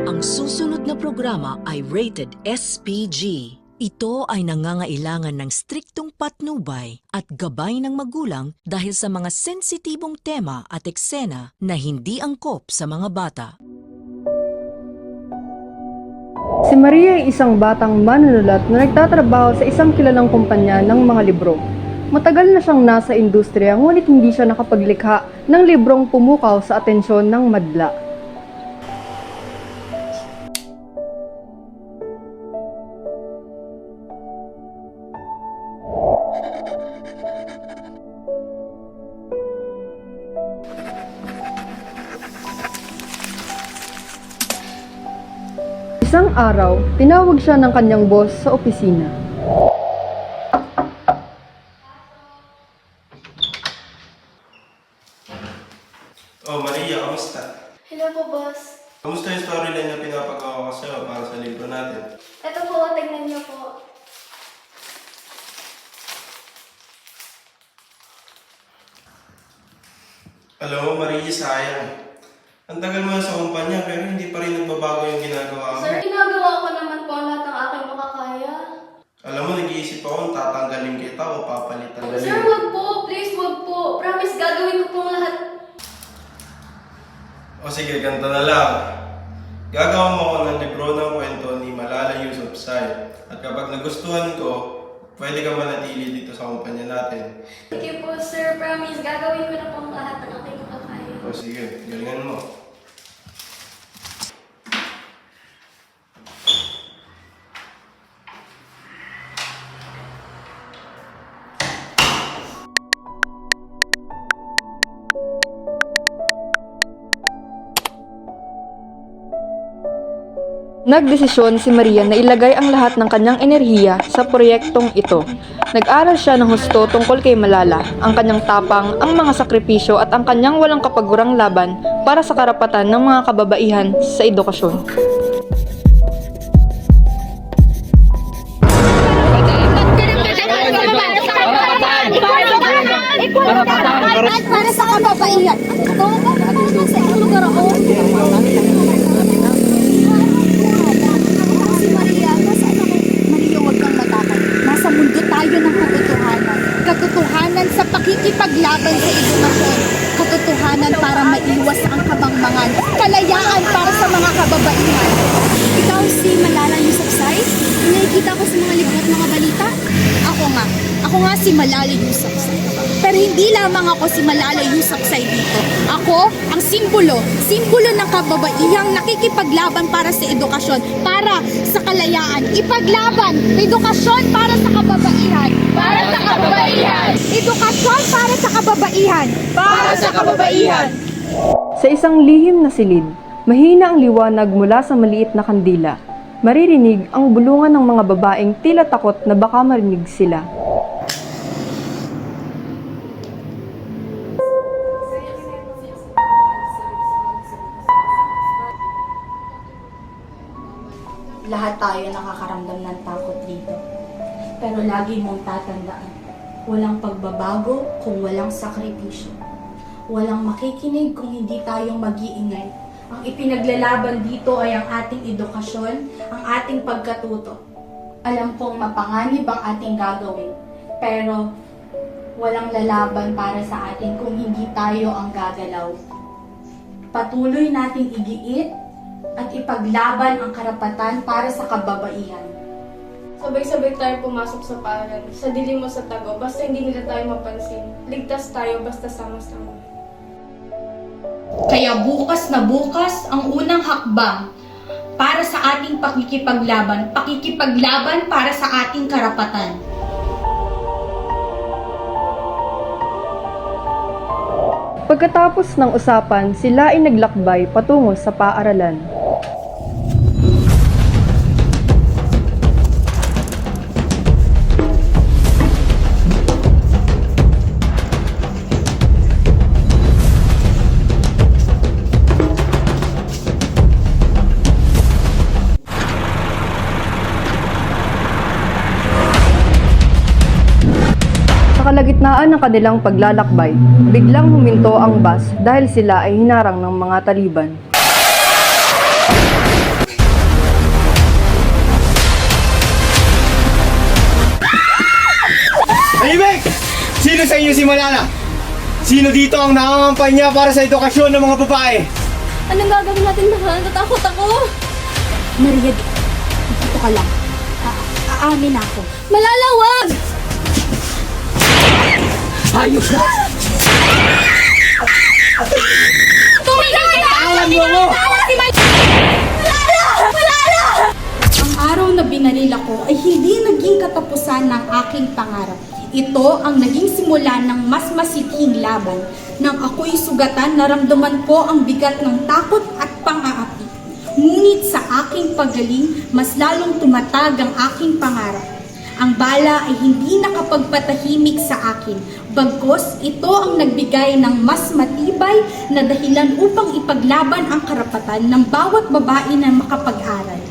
Ang susunod na programa ay rated SPG. Ito ay nangangailangan ng striktong patnubay at gabay ng magulang dahil sa mga sensitibong tema at eksena na hindi angkop sa mga bata. Si Maria ay isang batang manunulat na nagtatrabaho sa isang kilalang kumpanya ng mga libro. Matagal na siyang nasa industriya ngunit hindi siya nakapaglikha ng librong pumukaw sa atensyon ng madla. Isang araw, tinawag siya ng kanyang boss sa opisina. Oh, Maria, kamusta? Hello po, boss. Kamusta yung storyline na pinapagawa ko sa'yo para sa libro natin? Ito po, tignan niyo po. Alam mo, Maria, sayang. Ang tagal mo na sa kumpanya pero hindi pa rin nagbabago yung ginagawa mo. Sir, ginagawa ko naman po ang lahat ng aking makakaya. Alam mo, nag-iisip ako kung tatanggalin kita o papalitan. Sir, wag po. Please, wag po. Promise, gagawin ko pong lahat. O sige, ganito na lang. Gagawa mo ako ng libro ng kwento ni Malala Yousafzai. At kapag nagustuhan ko, pwede ka manatili dito sa kumpanya natin. Sige po, sir. Promise, gagawin ko na pong lahat ng aking makakaya. O sige, galingan mo. Nagdesisyon si Maria na ilagay ang lahat ng kanyang enerhiya sa proyektong ito. Nag-aral siya ng husto tungkol kay Malala, ang kanyang tapang, ang mga sakripisyo at ang kanyang walang kapagurang laban para sa karapatan ng mga kababaihan sa edukasyon. Para sa kababaihan. Sa ibang lugar ako. Si Maria, nasaan ako? Maria, huwag kang matakot. Nasa mundo tayo ng katotohanan. Katotohanan sa pakikipaglaban sa edukasyon. Katotohanan para maiwas ang kabangmangan. Kalayaan para sa mga kababaihan. Ikaw si Malala Yousafzai? Nakikita ko sa mga libro at mga balita. Ako nga si Malala Yousafzai. Pero hindi lamang ako si Malala Yousafzai dito. Ako ang simbolo ng kababaihang nakikipaglaban para sa edukasyon, para sa kalayaan. Ipaglaban, edukasyon para sa kababaihan. Para sa kababaihan. Edukasyon para sa kababaihan. Para sa kababaihan. Sa isang lihim na silid, mahina ang liwanag mula sa maliit na kandila. Maririnig ang bulungan ng mga babaeng tila takot na baka marinig sila. Lahat tayo nakakaramdam ng takot dito. Pero lagi mong tatandaan, walang pagbabago kung walang sakripisyo. Walang makikinig kung hindi tayong mag-iingay. Ang ipinaglalaban dito ay ang ating edukasyon, ang ating pagkatuto. Alam kong mapanganib ang ating gagawin, pero walang lalaban para sa atin kung hindi tayo ang gagalaw. Patuloy nating igiit at ipaglaban ang karapatan para sa kababaihan. Sabay-sabay tayo pumasok sa paaralan. Sa dilim mo sa tago, basta hindi nila tayo mapansin. Ligtas tayo basta sama-sama. Kaya bukas na bukas ang unang hakbang para sa ating pakikipaglaban para sa ating karapatan. Pagkatapos ng usapan, sila ay naglakbay patungo sa paaralan. kalagitnaan ng kanilang paglalakbay, biglang huminto ang bus dahil sila ay hinarang ng mga Taliban. sa inyo si Malala? Sino dito ang nangangampay niya para sa edukasyon ng mga babae? Anong gagawin natin, mahal? Natakot ako. Maria, dito ka lang. Aamin ako. Malala, wag! Ayos na! Tumigil ka! Alam mo ako! Ang araw na binaril ako ay hindi naging katapusan ng aking pangarap. Ito ang naging simula ng mas masithing laban. Nang ako'y sugatan, naramdaman ko ang bigat ng takot at pang-aapi. Ngunit sa aking pagaling, mas lalong tumatag ang aking pangarap. Ang bala ay hindi nakapagpatahimik sa akin. Bagkus, ito ang nagbigay ng mas matibay na dahilan upang ipaglaban ang karapatan ng bawat babae na makapag-aral.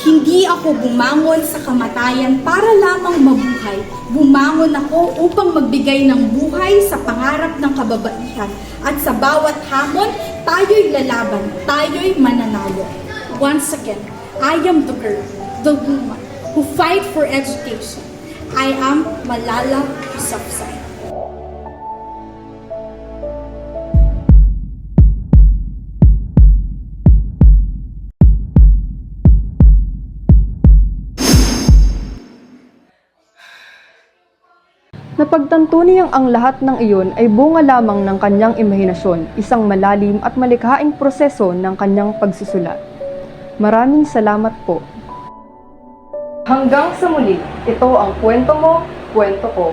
Hindi ako bumangon sa kamatayan para lamang mabuhay. Bumangon ako upang magbigay ng buhay sa pangarap ng kababaihan. At sa bawat hamon, tayo'y lalaban, tayo'y mananalo. Once again, I am the girl, the woman, who fight for education. I am Malala Yousafzai. Napagtanto niyang ang lahat ng iyon ay bunga lamang ng kanyang imahinasyon, isang malalim at malikhaing proseso ng kanyang pagsusulat. Maraming salamat po. Hanggang sa muli, ito ang kwento mo, kwento ko.